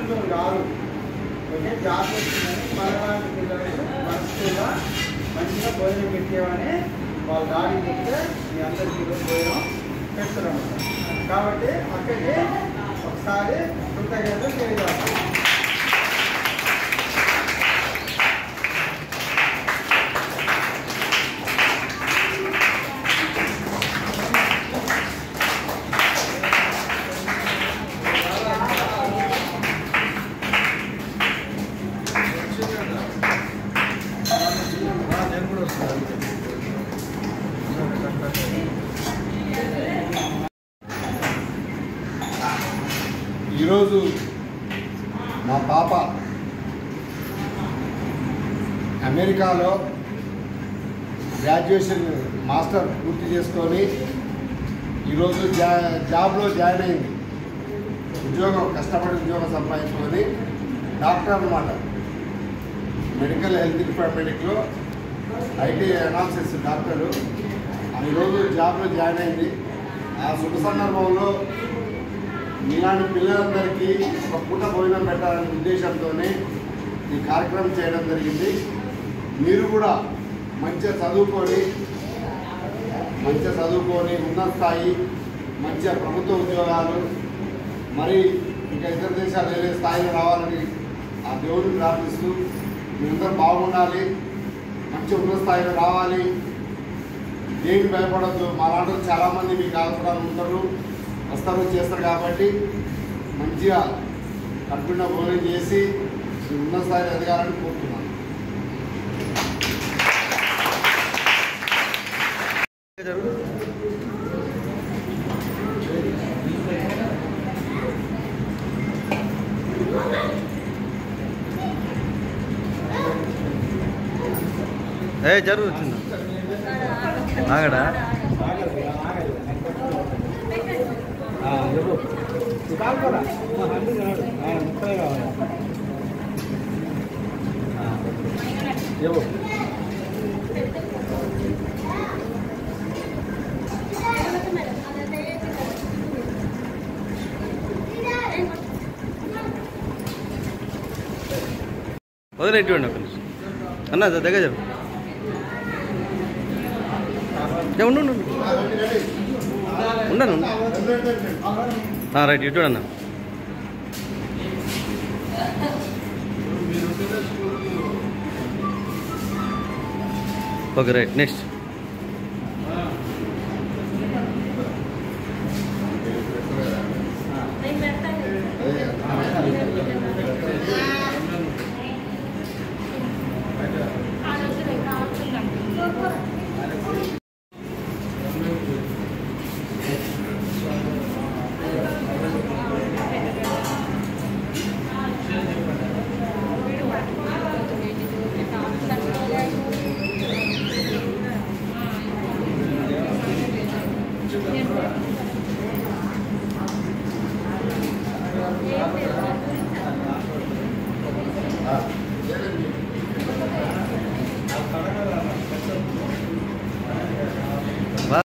అదృష్టవంతులు కాదు. Okay, job వచ్చిందని మనలాంటి పిల్లలకు మనసుగా మంచిగా భోజనం పెట్టేవని వాళ్ళ డాడీ చెప్తే మీ అందరికీ భోజనం పెడుతున్నాం. కాబట్టి అక్కడికి ఒకసారి కృతజ్ఞతలు తెలియజేస్తాం. ఈరోజు మా పాప అమెరికాలో గ్రాడ్యుయేషన్ మాస్టర్ పూర్తి చేసుకొని ఈరోజు జాబ్లో జాయిన్ అయింది. కష్టపడి ఉద్యోగం సంపాదించుకొని డాక్టర్ అన్నమాట. మెడికల్ హెల్త్ డిపార్ట్మెంట్లో ఐటీ అనాలిసిస్ డాక్టరు. ఈరోజు జాబ్లో జాయిన్ అయింది. ఆ శుభ సందర్భంలో మీలాంటి పిల్లలందరికీ ఒక పూట భోజనం పెట్టాలనే ఉద్దేశంతోనే ఈ కార్యక్రమం చేయడం జరిగింది. మీరు కూడా మంచిగా చదువుకొని ఉన్నత స్థాయి, మంచిగా ప్రభుత్వ ఉద్యోగాలు, మరి ఇంకా ఇతర దేశాలు వెళ్ళే స్థాయిలో రావాలని ఆ దేవుడిని ప్రార్థిస్తూ మీరందరూ బాగుండాలి, మంచి ఉన్నత స్థాయిలో రావాలి. దేనికి భయపడద్దు. మా లాంటి చాలామంది మీకు ఆధారాలు ఉంటారు, వస్తారు, చేస్తారు. కాబట్టి మంచిగా కడుపున భోజనం చేసి ఉన్నత స్థాయిలో ఎదగాలని కోరుతున్నాను. జరుగుతుంది ఆగడా వదిలేటువంటి ఒక నిమిషం అన్న దగ్గర చెప్పు. ఉండు ఉండను రైట్ ఇటు అన్న. Okay right next.